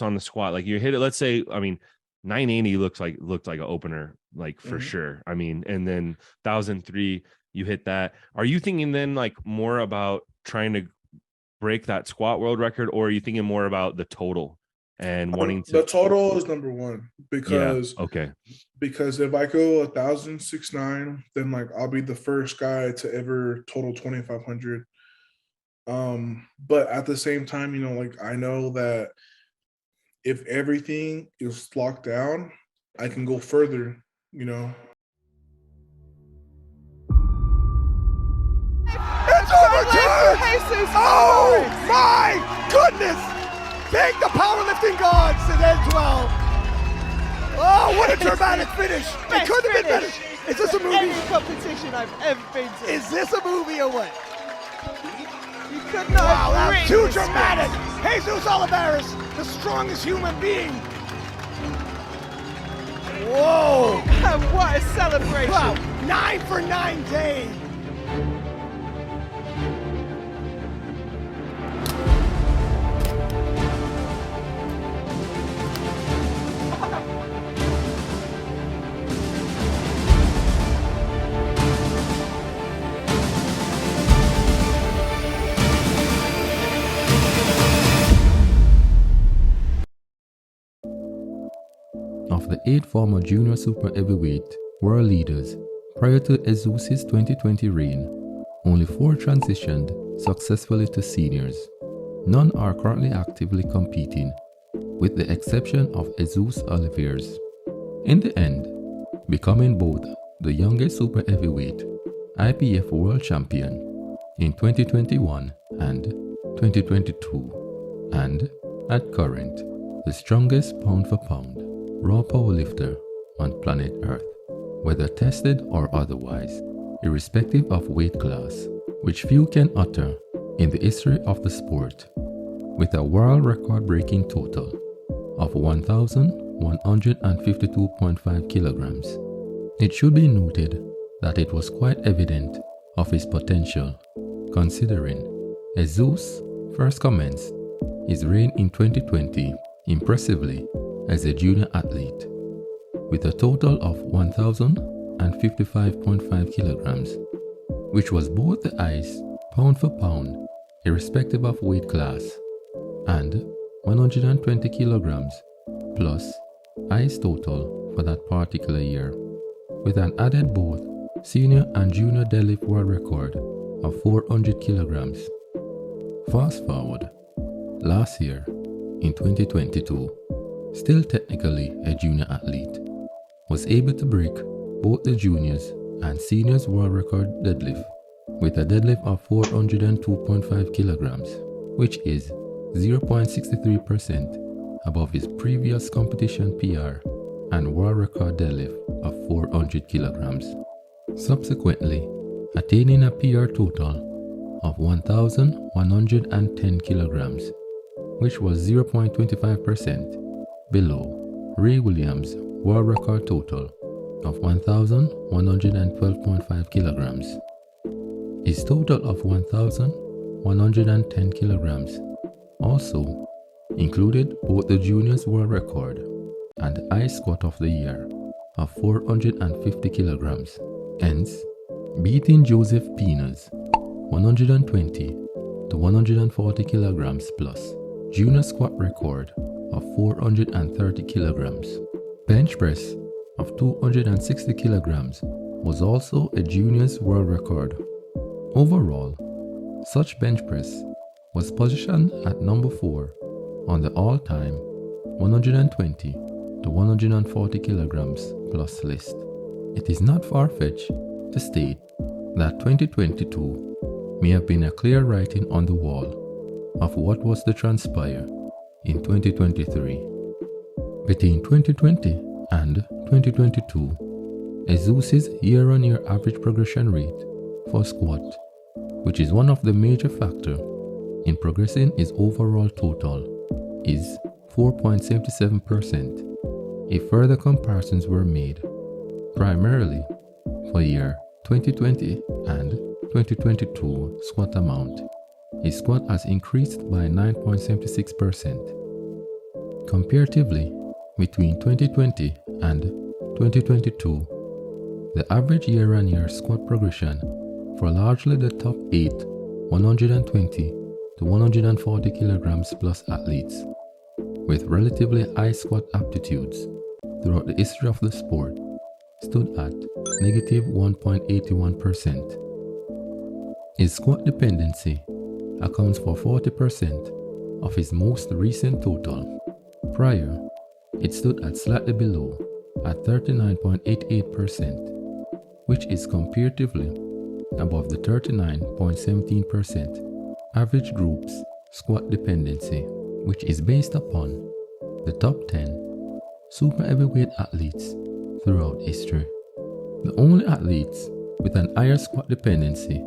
on the squat, like you hit it, let's say, I mean, 980 looked like an opener, like for sure. I mean, and then 1003, you hit that. Are you thinking then like more about trying to break that squat world record, or are you thinking more about the total and wanting to? The total is number one Yeah. Okay. because if I go 1,069, then like I'll be the first guy to ever total 2,500. But at the same time, you know, like I know that if everything is locked down, I can go further, you know. It's overturned! Jesus Oh Olivares. my goodness! Thank the powerlifting gods to then 12. Oh, what a dramatic finish! It couldn't have been better. Is this a movie? Any competition I've ever been to. Is this a movie or what? You could not Wow, have that's written too this dramatic! Jesus Olivares, the strongest human being. Whoa! script. What a celebration. Wow, 9 for 9 day. Of the 8 former junior super heavyweight world leaders prior to Jesus' 2020 reign, only 4 transitioned successfully to seniors. None are currently actively competing, with the exception of Jesus Olivares. In the end, becoming both the youngest super heavyweight IPF world champion in 2021 and 2022, and at current, the strongest pound for pound raw powerlifter on planet Earth, whether tested or otherwise, irrespective of weight class, which few can utter in the history of the sport, with a world record-breaking total of 1,152.5 kilograms. It should be noted that it was quite evident of his potential, considering Jesus first commenced his reign in 2020 impressively as a junior athlete, with a total of 1,055.5 kilograms, which was both the highest pound for pound, irrespective of weight class, and 120 kilograms plus highest total for that particular year, with an added both senior and junior deadlift world record of 400 kilograms. Fast forward, last year, in 2022, still technically a junior athlete, was able to break both the juniors and seniors world record deadlift with a deadlift of 402.5 kilograms, which is 0.63% above his previous competition PR and world record deadlift of 400 kilograms, subsequently attaining a PR total of 1,110 kilograms, which was 0.25% below Ray Williams' world record total of 1,112.5 kilograms. His total of 1,110 kilograms also included both the juniors world record and high squat of the year of 450 kilograms, hence beating Joseph Pina's 120 to 140 kilograms plus junior squat record of 430 kilograms. Bench press of 260 kilograms was also a junior's world record. Overall, such bench press was positioned at number 4 on the all-time 120 to 140 kilograms plus list. It is not far-fetched to state that 2022 may have been a clear writing on the wall of what was to transpire in 2023. Between 2020 and 2022, Jesus' year-on-year average progression rate for squat, which is one of the major factors in progressing his overall total, is 4.77%. If further comparisons were made, primarily for year 2020 and 2022 squat amount, his squat has increased by 9.76%. Comparatively, between 2020 and 2022, the average year-on-year squat progression for largely the top 8 120 to 140 kilograms plus athletes with relatively high squat aptitudes throughout the history of the sport stood at negative 1.81%. His squat dependency accounts for 40% of his most recent total. Prior, it stood at slightly below at 39.88%, which is comparatively above the 39.17% average group's squat dependency, which is based upon the top 10 super heavyweight athletes throughout history. The only athletes with an higher squat dependency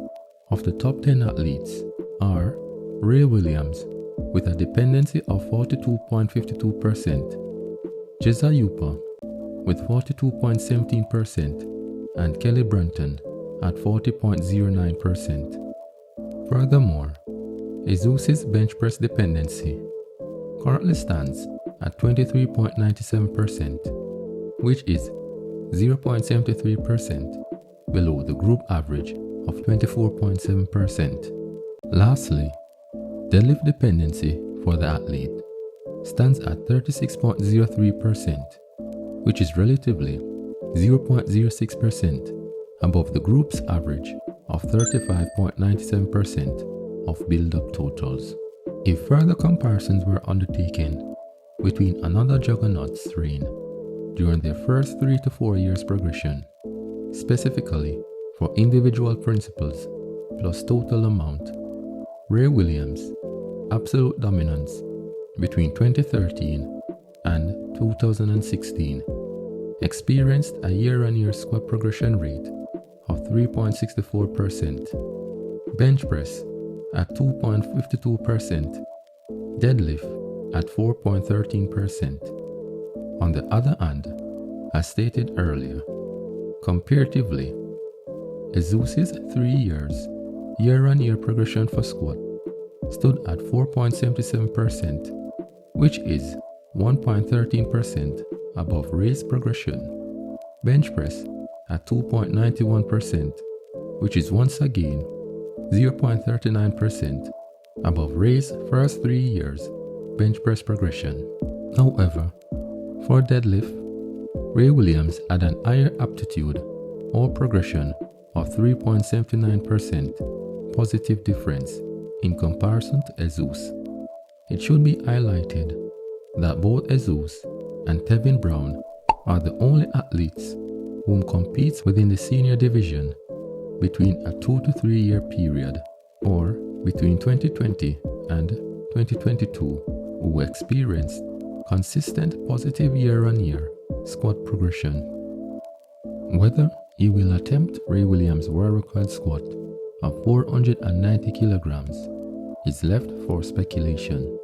of the top 10 athletes are Ray Williams with a dependency of 42.52%, Jeza Yupa with 42.17%, and Kelly Brunton at 40.09%. Furthermore, Jesus' bench press dependency currently stands at 23.97%, which is 0.73% below the group average of 24.7%. Lastly, deadlift dependency for the athlete stands at 36.03%, which is relatively 0.06% above the group's average of 35.97% of build-up totals. If further comparisons were undertaken between another juggernaut's reign during their first 3 to 4 years progression, specifically for individual principles plus total amount, Ray Williams' absolute dominance between 2013 and 2016 experienced a year-on-year squat progression rate of 3.64%, bench press at 2.52%, deadlift at 4.13%. On the other hand, as stated earlier, comparatively, Jesus' 3 years year-on-year progression for squat stood at 4.77%, which is 1.13% above Ray's progression. Bench press at 2.91%, which is once again 0.39% above Ray's first 3 years bench press progression. However, for deadlift, Ray Williams had an higher aptitude or progression of 3.79% positive difference in comparison to Jesus. It should be highlighted that both Jesus and Tevin Brown are the only athletes whom competes within the senior division between a 2 to 3 year period, or between 2020 and 2022, who experienced consistent positive year-on-year squat progression. Whether he will attempt Ray Williams' world record squat of 490 kilograms is left for speculation.